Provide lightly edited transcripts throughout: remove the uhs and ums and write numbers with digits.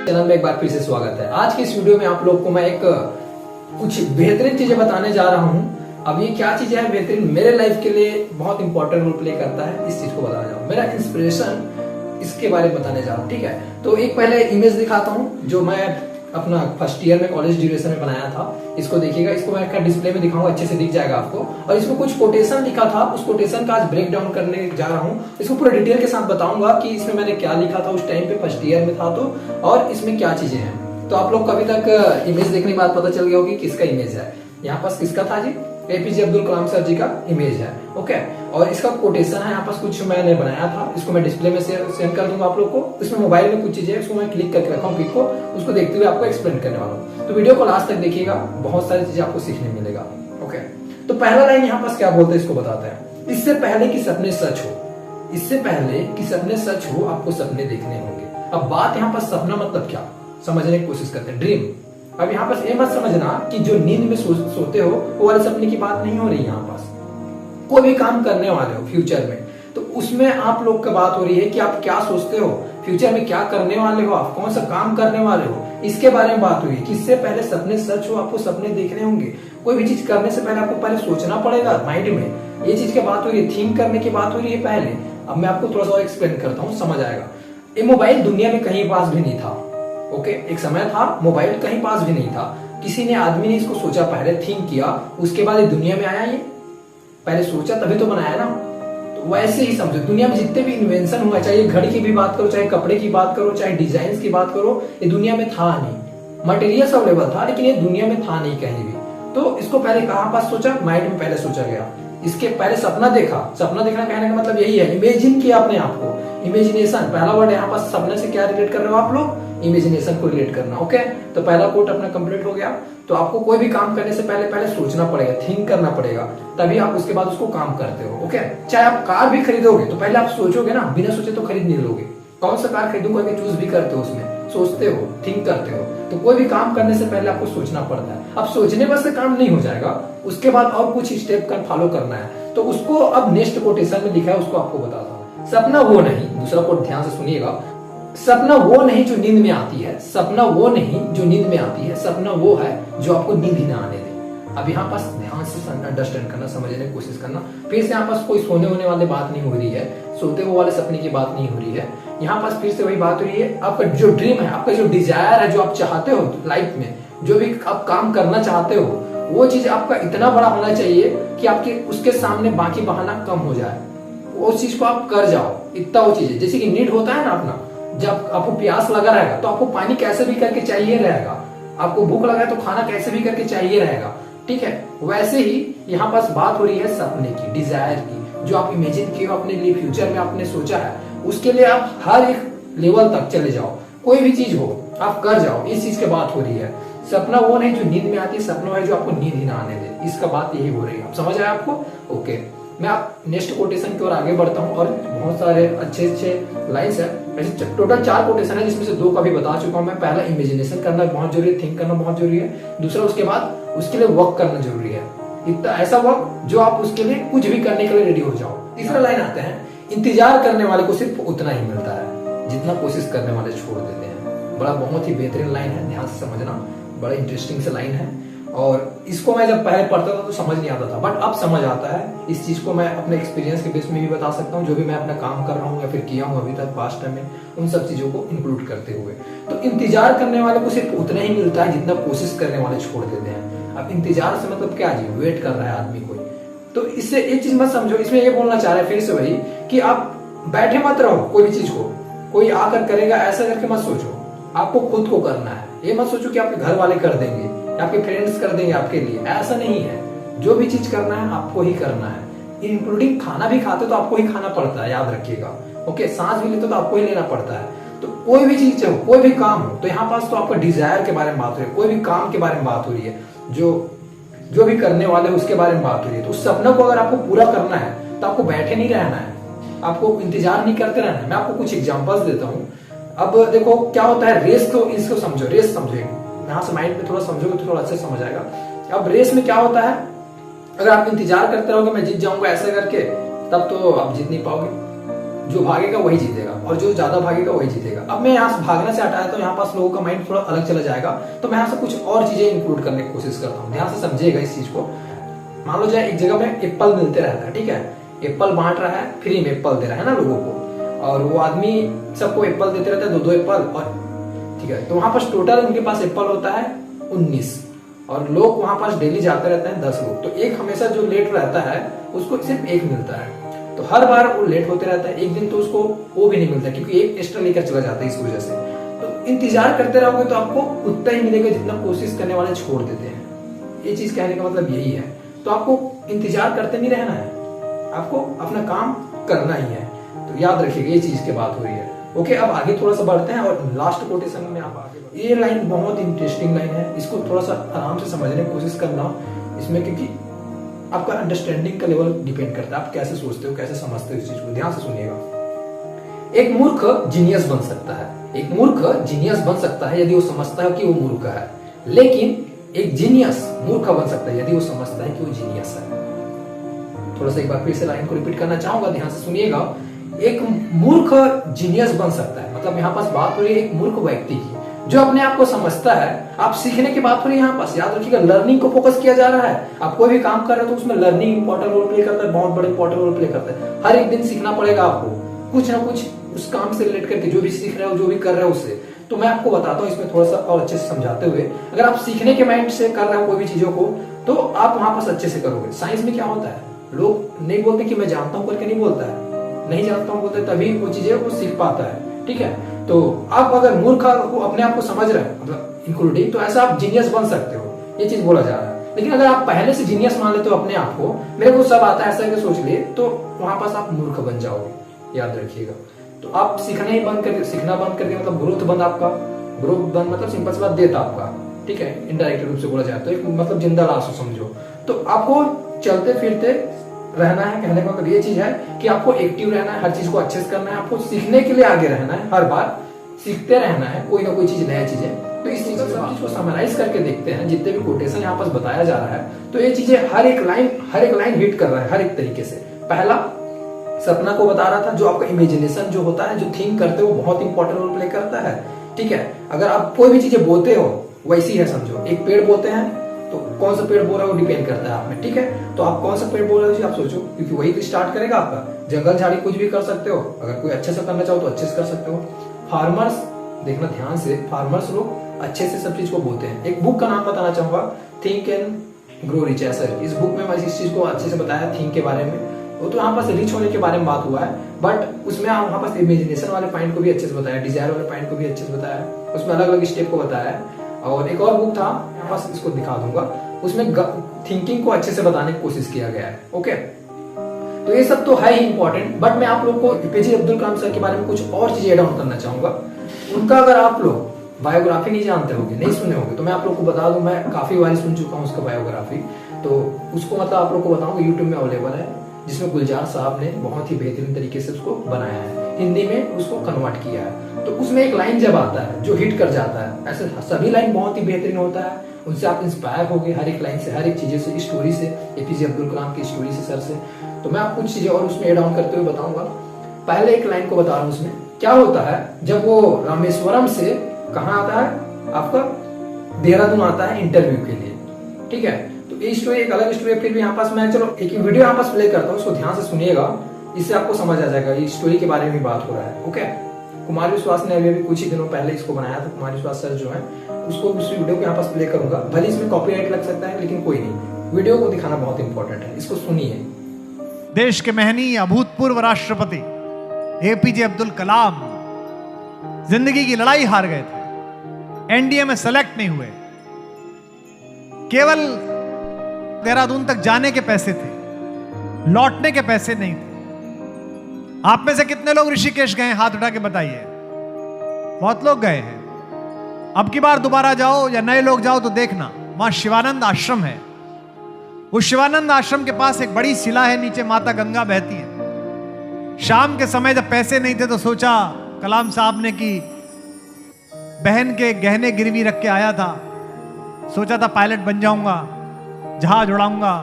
Channel में एक बार फिर से स्वागत है। आज की इस वीडियो में आप लोग को मैं एक कुछ बेहतरीन चीजें बताने जा रहा हूँ। अब ये क्या चीजें हैं बेहतरीन, मेरे लाइफ के लिए बहुत इंपॉर्टेंट रोल प्ले करता है, इस चीज को बताने जा रहा हूँ। मेरा इंस्पिरेशन इसके बारे में बताने जा रहा हूँ, ठीक है। तो एक पहले इमेज दिखाता हूँ जो मैं अपना फर्स्ट ईयर में कॉलेज ड्यूरेशन में बनाया था। इसको देखिएगा, इसको मैं डिस्प्ले में दिखाऊंगा, अच्छे से दिख जाएगा आपको। और इसमें कुछ कोटेशन लिखा था, उस कोटेशन का आज ब्रेक डाउन करने जा रहा हूँ। इसको पूरा डिटेल के साथ बताऊंगा कि इसमें मैंने क्या लिखा था उस टाइम पे, फर्स्ट ईयर में था तो, और इसमें क्या चीजें हैं। तो आप लोग को अभी तक इमेज देखने के बाद पता चल गया होगी किसका इमेज है। यहाँ पास किसका था जी? एपीजे अब्दुल कलाम सर जी का इमेज है, ओके। और इसका कोटेशन है, यहाँ पास कुछ मैंने बनाया था, इसको मैं डिस्प्ले में सेंड कर दूंगा आप लोग को। इसमें मोबाइल में कुछ चीजें उसको मैं क्लिक करके रखा हूँ पिक को, उसको देखते हुए आपको एक्सप्लेन करने वाला हूँ। तो वीडियो को लास्ट तक देखिएगा, बहुत सारी चीजें आपको सीखने मिलेगा, ओके। तो पहला लाइन यहाँ पास क्या बोलते हैं इसको बताते हैं। इससे पहले कि सपने सच हो, इससे पहले कि सपने सच हो आपको सपने देखने होंगे। अब बात यहाँ पर सपना मतलब क्या समझने की कोशिश करते हैं, ड्रीम। अब यहाँ पास ये मत समझना कि जो नींद में सोते हो वो वाले सपने की बात नहीं हो रही। यहाँ पास कोई भी काम करने वाले हो फ्यूचर में, तो उसमें आप लोग का बात हो रही है कि आप क्या सोचते हो, फ्यूचर में क्या करने वाले हो, आप कौन सा काम करने वाले हो, इसके बारे में बात हुई है। कि इससे पहले सपने सच हो आपको सपने देखने होंगे। कोई भी चीज करने से पहले आपको पहले सोचना पड़ेगा माइंड में, ये चीज की बात हो रही है, थिंक करने की बात हो रही है पहले। अब मैं आपको थोड़ा सा एक्सप्लेन करता हूँ, समझ आएगा। ये मोबाइल दुनिया में कहीं पास भी नहीं था, ओके। एक समय था मोबाइल कहीं पास भी नहीं था, किसी ने आदमी ने इसको सोचा, पहले थिंक किया, उसके बाद ये दुनिया में आया। ये पहले सोचा तभी तो बनाया ना। तो वैसे ही समझो दुनिया में जितने भी इन्वेंशन हुआ, चाहे घड़ी की भी बात करो, चाहे कपड़े की बात करो, चाहे डिजाइन की बात करो, ये दुनिया में था नहीं। मटेरियल अवेलेबल था लेकिन ये दुनिया में था नहीं कहीं भी। तो इसको पहले कहाँ पास सोचा? माइंड में पहले सोचा गया। इसके पहले सपना देखा। सपना देखना कहने का मतलब यही है, इमेजिन किया अपने आप को, इमेजिनेशन। पहला वर्ड यहाँ पास सपने से क्या रिलेट कर रहे हो आप लोग? इमेजिनेशन को रिलेट करना, ओके। तो पहला कोट अपना कंप्लीट हो गया। तो आपको कोई भी काम करने से पहले सोचना पड़ेगा, थिंक करना पड़ेगा, तभी आप उसके बाद उसको काम करते हो, ओके। चाहे आप कार भी खरीदोगे तो पहले आप सोचोगे ना, बिना सोचे तो खरीद नहीं लोगे। कौन सा कार खरीदूंगा करके चूज भी करते हो, उसमें सोचते हो, थिंक करते हो। तो कोई भी काम करने से पहले आपको सोचना पड़ता है। अब सोचने बस से काम नहीं हो जाएगा, उसके बाद और कुछ स्टेप का फॉलो करना है। तो उसको अब नेक्स्ट कोटेशन में लिखा है, उसको आपको बताता हूँ। सपना वो नहीं, दूसरा कोट ध्यान से सुनिएगा। सपना वो नहीं जो नींद में आती है, सपना वो नहीं जो नींद में आती है, सपना वो है जो आपको नींद ही ना आने दे। अब यहाँ पास ध्यान से अंडरस्टैंड करना, समझने की कोशिश करना। फिर से यहाँ पास कोई सोने होने वाली बात नहीं हो रही है, सोते हुए वाले सपने की बात नहीं हो रही है। यहाँ पास फिर से वही बात हो रही है, आपका जो ड्रीम है, आपका जो डिजायर है, जो आप चाहते हो लाइफ में, जो भी आप काम करना चाहते हो, वो चीज आपका इतना बड़ा होना चाहिए कि आपके उसके सामने बाकी बहाना कम हो जाए, उस चीज को आप कर जाओ। इतना वो चीज है, जैसे कि नीड होता है ना अपना, जब आपको प्यास लगा रहेगा तो आपको पानी कैसे भी करके चाहिए रहेगा, आपको भूख लगा है तो खाना कैसे भी करके चाहिए रहेगा, ठीक है। वैसे ही यहाँ पास बात हो रही है सपने की, डिजायर की, जो आप इमेजिन किए हो अपने लिए, फ्यूचर में आपने सोचा है, उसके लिए आप हर एक लेवल तक चले जाओ। कोई भी चीज हो आप कर जाओ, इस चीज की बात हो रही है। सपना वो नहीं जो नींद में आती है, सपना है जो आपको नींद ही ना आने दे, इसका बात यही हो रही है। आप समझ आया आपको, ओके। मैं आप नेक्स्ट कोटेशन की ओर आगे बढ़ता हूँ, और बहुत सारे अच्छे लाइंस है। ऐसे टोटल 4 कोटेशन है, जिसमें से 2 का भी बता चुका हूँ मैं। पहला इमेजिनेशन करना बहुत जरूरी है, थिंक करना बहुत जरूरी है। दूसरा उसके बाद उसके लिए वर्क करना जरूरी है, इतना ऐसा वर्क जो आप उसके लिए कुछ भी करने के लिए रेडी हो जाओ। तीसरा लाइन आते हैं, इंतजार करने वाले को सिर्फ उतना ही मिलता है जितना कोशिश करने वाले छोड़ देते हैं। बड़ा बहुत ही बेहतरीन लाइन है, ध्यान से समझना, बड़ा इंटरेस्टिंग से लाइन है। और इसको मैं जब पहले पढ़ता था तो समझ नहीं आता था, बट अब समझ आता है। इस चीज को मैं अपने एक्सपीरियंस के बेस में भी बता सकता हूँ, जो भी मैं अपना काम कर रहा हूँ या फिर किया हूँ अभी तक पास्ट टाइम में, उन सब चीजों को इंक्लूड करते हुए। तो इंतजार करने वाले को सिर्फ उतना ही मिलता है जितना कोशिश करने वाले छोड़ देते हैं। अब इंतजार से मतलब क्या जी? वेट कर रहा है आदमी कोई। तो इससे एक चीज मत समझो, इसमें ये बोलना चाह रहे हैं फिर से वही कि आप बैठे मत रहो कोई भी चीज को, कोई आकर करेगा ऐसा करके मत सोचो। आपको खुद को करना है, ये मत सोचो कि आपके घर वाले कर देंगे, आपके फ्रेंड्स कर देंगे आपके लिए, ऐसा नहीं है। जो भी चीज करना है आपको ही करना है, इंक्लूडिंग खाना भी खाते तो आपको ही खाना पड़ता है, याद रखिएगा, ओके। सांस भी लेते तो आपको ही लेना पड़ता है। तो कोई भी चीज हो, कोई भी काम हो, तो यहाँ पास तो आपका डिजायर के बारे में बात हो रही है, कोई भी काम के बारे में बात हो रही है, जो भी करने वाले उसके बारे में बात हो रही है। तो उस सपने को अगर आपको पूरा करना है तो आपको बैठे नहीं रहना है, आपको इंतजार नहीं करते रहना है। मैं आपको कुछ एग्जांपल्स देता हूँ। अब देखो क्या होता है, रेस को, इसको समझो, रेस समझो, यहाँ से माइंड में थोड़ा समझोगे तो थोड़ा अच्छे समझ आएगा। अब रेस में क्या होता है, अगर आप इंतजार करते रहोगे मैं जीत जाऊंगा ऐसे करके, तब तो आप जीत नहीं पाओगे। जो भागेगा वही जीतेगा और जो ज्यादा भागेगा वही जीतेगा। अब मैं यहाँ से भागने से हटाया तो यहाँ पास लोगों का माइंड थोड़ा अलग चला जाएगा, तो मैं यहाँ से कुछ और चीजें इंक्लूड करने की कोशिश करता हूँ। ध्यान से समझिएगा इस चीज को। मान लो जाए एक जगह में एप्पल मिलते रहता है, ठीक है, एप्पल बांट रहा है, फ्री में एप्पल दे रहा है ना लोगों को, और वो आदमी सबको एप्पल देते रहता है, 2-2 एप्पल, और ठीक है, तो वहां पास टोटल उनके पास एप्पल होता है 19, और लोग वहां पास डेली जाते रहते हैं 10 लोग, तो एक हमेशा जो लेट रहता है उसको सिर्फ एक मिलता है। तो हर बार वो लेट होते रहता है, एक दिन तो उसको वो भी नहीं मिलता क्योंकि एक एक्स्ट्रा लेकर चला जाता है इस वजह से। तो इंतजार करते रहोगे तो आपको उतना ही मिलेगा जितना कोशिश करने वाले छोड़ देते हैं। ये चीज कहने का मतलब यही है। तो आपको इंतजार करते नहीं रहना है, आपको अपना काम करना ही है। तो याद रखिएगा ये चीज की बात हो रही है। ओके, अब आगे थोड़ा सा बढ़ते हैं और लास्ट कोटेशन में आप आगे। ये लाइन बहुत इंटरेस्टिंग लाइन है, इसको थोड़ा सा आराम से समझने की कोशिश करना इसमें, क्योंकि आपका अंडरस्टैंडिंग का लेवल डिपेंड करता है, आप कैसे सोचते हो, कैसे समझते हो इस चीज को। ध्यान से सुनिएगा। एक मूर्ख जीनियस बन सकता है, एक मूर्ख जीनियस बन सकता है यदि वो समझता है कि वो मूर्ख है, लेकिन एक जीनियस मूर्ख बन सकता है यदि वो समझता है कि वो जीनियस है। थोड़ा सा एक बार फिर से लाइन को रिपीट करना चाहूंगा, ध्यान से सुनिएगा। एक मूर्ख जीनियस बन सकता है, मतलब यहाँ पास बात हो रही है एक मूर्ख व्यक्ति की जो अपने आप को समझता है। आप सीखने की बात हो रही है यहाँ पास, याद रखिएगा लर्निंग को फोकस किया जा रहा है। आप कोई भी काम कर रहे हो तो उसमें लर्निंग इंपॉर्टेंट रोल प्ले करता है, बहुत बड़े इंपॉर्टेंट रोल प्ले करता है। हर एक दिन सीखना पड़ेगा आपको कुछ ना कुछ उस काम से रिलेट करके, जो भी सीख रहे हो, जो भी कर रहे हो उससे। तो मैं आपको बताता हूँ इसमें थोड़ा सा और अच्छे से समझाते हुए। अगर आप सीखने के माइंड से कर रहे हो कोई भी चीजों को तो आप वहां पास अच्छे से करोगे। साइंस में क्या होता है, लोग नहीं बोलते कि मैं जानता हूं करके नहीं बोलता है, नहीं जानता हूं बोलते तभी वो चीजें वो सीख पाता है, ठीक है। तो आप अगर मूर्ख को अपने आप को समझ रहे हैं, मतलब इंक्लूडिंग, तो ऐसा आप जीनियस बन सकते हो, ये चीज बोला जा रहा है। लेकिन अगर आप पहले से जीनियस मान लेते हो अपने आप को, मेरे को सब आता है ऐसा करके सोच लिए, तो वहां पास आप मूर्ख बन जाओगे, याद रखिएगा। तो आप सीखना ही बंद कर, सीखना बंद करके मतलब ग्रोथ बंद, आपका ग्रोथ बंद मतलब सिंपल सी बात डेथ आपका, ठीक है, इनडायरेक्ट रूप से बोला जाए तो एक मतलब जिंदा लाश समझो। तो आपको चलते फिरते रहना है, कहने का मतलब ये चीज है कि आपको एक्टिव रहना है, हर चीज को अच्छे से करना है, आपको सीखने के लिए आगे रहना है, हर बार सीखते रहना है कोई ना कोई चीज, नया चीजें। तो इस चीज को समराइज करके देखते हैं, जितने भी कोटेशन यहाँ पास बताया जा रहा है, तो ये चीजें हर एक लाइन हिट कर रहा है हर एक तरीके से। पहला सपना को बता रहा था, जो आपका इमेजिनेशन जो होता है, जो थिंक करते हो, वो बहुत इंपॉर्टेंट रोल प्ले करता है, ठीक है। अगर आप कोई भी चीजें बोते हो वैसी है समझो, एक पेड़ बोते हैं तो कौन सा पेड़ बो रहा है वो डिपेंड करता है आप में, ठीक है। तो आप कौन सा पेड़ बो रहे हो आप सोचो, क्योंकि वही तो स्टार्ट करेगा आपका। जंगल झाड़ी कुछ भी कर सकते हो, अगर कोई अच्छे से करना चाहो तो अच्छे से कर सकते हो। फार्मर्स, देखना ध्यान से, फार्मर्स लोग अच्छे से सब चीज को बोते हैं। एक बुक का नाम बताना चाहूंगा, थिंक एंड ग्रो रिच, ऐसा। इस बुक में मैं इस चीज को अच्छे से बताया थिंक के बारे में। वो तो यहाँ पास रिच होने के बारे में बात हुआ है, बट उसमें वहाँ पास इमेजिनेशन वाले पॉइंट को भी अच्छे से बताया, डिजायर वाले पॉइंट को भी अच्छे से बताया, उसमें अलग अलग स्टेप को बताया है। और एक और बुक था, यहाँ पास इसको दिखा दूंगा, उसमें थिंकिंग को अच्छे से बताने की कोशिश किया गया है, ओके। तो ये सब तो है ही इंपॉर्टेंट, बट मैं आप लोग को एपीजे अब्दुल कलाम सर के बारे में कुछ और चीजें एड ऑन करना चाहूंगा। उनका अगर आप लोग बायोग्राफी नहीं जानते होंगे, नहीं सुने होंगे, तो मैं आप लोग को बता दूं, मैं काफी बार सुन चुका हूँ उसका बायोग्राफी। तो उसको मतलब आप लोग को बताऊंगा, यूट्यूब में अवेलेबल है, जिसमें गुलजार साहब ने बहुत ही बेहतरीन तरीके से उसको बनाया है, हिंदी में उसको कन्वर्ट किया है। तो उसमें एक लाइन जब आता है जो हिट कर जाता है, ऐसे सभी लाइन बहुत ही बेहतरीन होता है, उनसे आप इंस्पायर होगे हर एक लाइन से, हर एक चीजें से, स्टोरी से, एपीजे अब्दुल कलाम की स्टोरी से, सर से। तो मैं आपको कुछ चीजें और उसमें एड ऑन करते हुए बताऊंगा। पहले एक लाइन को बता रहा हूँ, उसमें क्या होता है, जब वो रामेश्वरम से कहाँ आता है, आपका देहरादून आता है इंटरव्यू के लिए, ठीक है। तो ये स्टोरी एक अलग स्टोरी है, फिर भी यहाँ पास मैं चलो एक वीडियो यहाँ पास प्ले करता हूँ, उसको ध्यान से सुनिएगा, इससे आपको समझ आ जाएगा ये स्टोरी के बारे में बात हो रहा है, ओके। कुमार विश्वास ने अभी कुछ ही दिनों पहले इसको बनाया था, कुमार विश्वास सर जो है, उसको उस वीडियो को यहाँ पास प्ले करूंगा। भले इसमें कॉपीराइट लग सकता है, लेकिन कोई नहीं, वीडियो को दिखाना बहुत इंपॉर्टेंट है, इसको सुनिए। देश के महनीय अभूतपूर्व राष्ट्रपति एपीजे अब्दुल कलाम जिंदगी की लड़ाई हार गए थे, एनडीए में सेलेक्ट नहीं हुए, केवल देहरादून तक जाने के पैसे थे, लौटने के पैसे नहीं थे। आप में से कितने लोग ऋषिकेश गए, हाथ उठा के बताइए। बहुत लोग गए हैं। अब की बार दोबारा जाओ या नए लोग जाओ तो देखना, वहां शिवानंद आश्रम है। उस शिवानंद आश्रम के पास एक बड़ी शिला है, नीचे माता गंगा बहती है। शाम के समय जब पैसे नहीं थे तो सोचा कलाम साहब ने कि बहन के गहने गिरवी रख के आया था, सोचा था पायलट बन जाऊंगा, जहाज उड़ाऊंगा,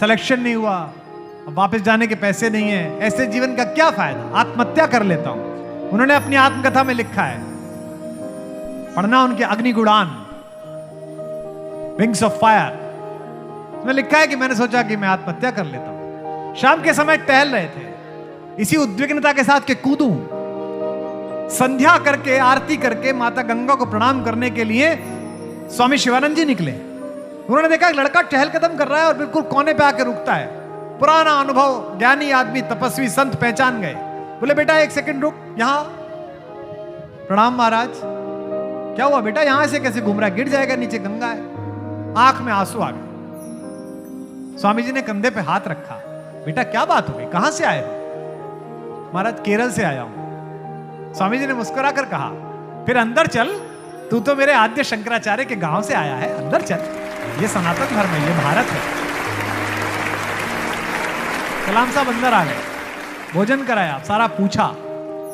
सिलेक्शन नहीं हुआ, अब वापस जाने के पैसे नहीं है, ऐसे जीवन का क्या फायदा, आत्महत्या कर लेता हूं। उन्होंने अपनी आत्मकथा में लिखा है, पढ़ना उनके अग्निगुणान, विंग्स ऑफ फायर, उसमें लिखा है कि मैंने सोचा कि मैं आत्महत्या कर लेता हूं। शाम के समय टहल रहे थे, इसी उद्विग्नता के साथ के कूदूं, संध्या करके आरती करके माता गंगा को प्रणाम करने के लिए स्वामी शिवानंद जी निकले। उन्होंने देखा एक लड़का चहल कदम कर रहा है और बिल्कुल कोने पे आके रुकता है। पुराना अनुभव, ज्ञानी आदमी, तपस्वी संत पहचान गए। बोले बेटा एक सेकंड रुक, यहां प्रणाम महाराज। क्या हुआ बेटा, यहां से कैसे घूम रहा है, गिर जाएगा, नीचे गंगा है। आंख में आंसू आ गए। स्वामी जी ने कंधे पे हाथ रखा, बेटा क्या बात हो गई, कहां से आए हो? महाराज केरल से आया हूं। स्वामी जी ने मुस्कुरा कर कहा, फिर अंदर चल, तू तो मेरे आद्य शंकराचार्य के गांव से आया है, अंदर चल, ये सनातन धर्म है, ये भारत है। कलाम साहब अंदर आ गए, भोजन कराया, सारा पूछा,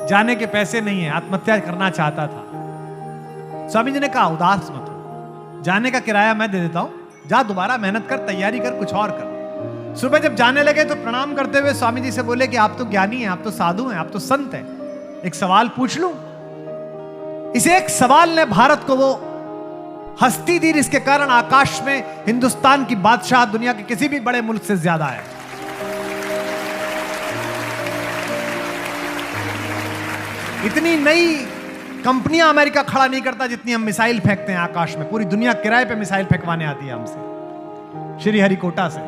जाने के पैसे नहीं है, आत्महत्या करना चाहता था। स्वामी जी ने कहा उदास मत हो, जाने का किराया मैं दे देता हूं, जा दोबारा मेहनत कर, तैयारी कर, कुछ और कर। सुबह जब जाने लगे तो प्रणाम करते हुए स्वामी जी से बोले कि आप तो ज्ञानी हैं, आप तो साधु हैं, आप तो संत हैं, एक सवाल पूछ लूं? इस एक सवाल ने भारत को वो हस्ती दी जिसके कारण आकाश में हिंदुस्तान की बादशाह दुनिया के किसी भी बड़े मुल्क से ज्यादा है। इतनी नई कंपनियां अमेरिका खड़ा नहीं करता जितनी हम मिसाइल फेंकते हैं आकाश में। पूरी दुनिया किराए पे मिसाइल फेंकवाने आती है हमसे, श्रीहरिकोटा से।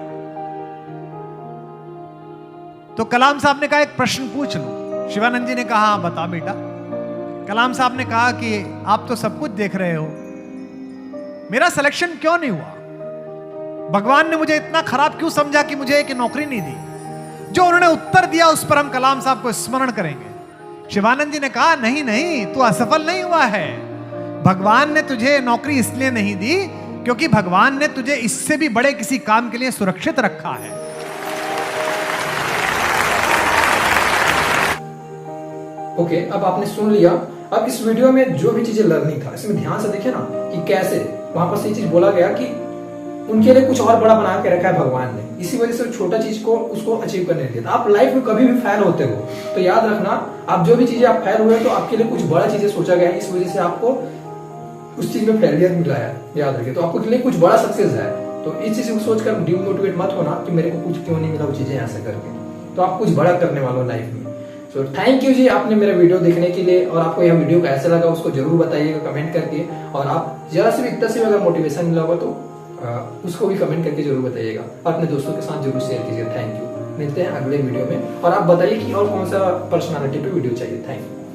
तो कलाम साहब ने कहा एक प्रश्न पूछ लूं? शिवानंद जी ने कहा हाँ बता बेटा। कलाम साहब ने कहा कि आप तो सब कुछ देख रहे हो, मेरा सिलेक्शन क्यों नहीं हुआ? भगवान ने मुझे इतना खराब क्यों समझा कि मुझे एक नौकरी नहीं दी? जो उन्होंने उत्तर दिया उस पर हम कलाम साहब को स्मरण करेंगे। शिवानंद जी ने कहा नहीं नहीं, तू असफल नहीं हुआ है। भगवान ने तुझे नौकरी इसलिए नहीं दी क्योंकि भगवान ने तुझे इससे भी बड़े किसी काम के लिए सुरक्षित रखा है। ओके, अब आपने सुन लिया। अब इस वीडियो में जो भी चीजें लर्निंग था, इसमें ध्यान से देखे ना कि कैसे वहां पर ये चीज बोला गया कि उनके लिए कुछ और बड़ा बना के रखा है भगवान ने, इसी वजह से छोटा चीज को उसको अचीव करने नहीं देता। आप लाइफ में कभी भी फेल होते हो तो याद रखना, आप जो भी चीजें आप फेल हुए तो आपके लिए कुछ बड़ा चीजें सोचा गया है, इस वजह से आपको उस चीज में फेलियर मिला है, याद रखिए। तो आपके लिए कुछ बड़ा सक्सेस है, तो इस चीज को सोचकर डिमोटिवेट मत होना कि मेरे को कुछ क्यों नहीं मिला वो चीजें ऐसे करके। तो आप कुछ बड़ा करने वाले हो लाइफ में। तो थैंक यू जी आपने मेरा वीडियो देखने के लिए, और आपको यह वीडियो कैसा लगा उसको जरूर बताइएगा कमेंट करके। और आप जरा से भी इतना से अगर मोटिवेशन मिला होगा तो उसको भी कमेंट करके जरूर बताइएगा, और अपने दोस्तों के साथ जरूर शेयर कीजिए। थैंक यू, मिलते हैं अगले वीडियो में। और आप बताइए कि और कौन सा पर्सनालिटी पे वीडियो चाहिए। Thank you.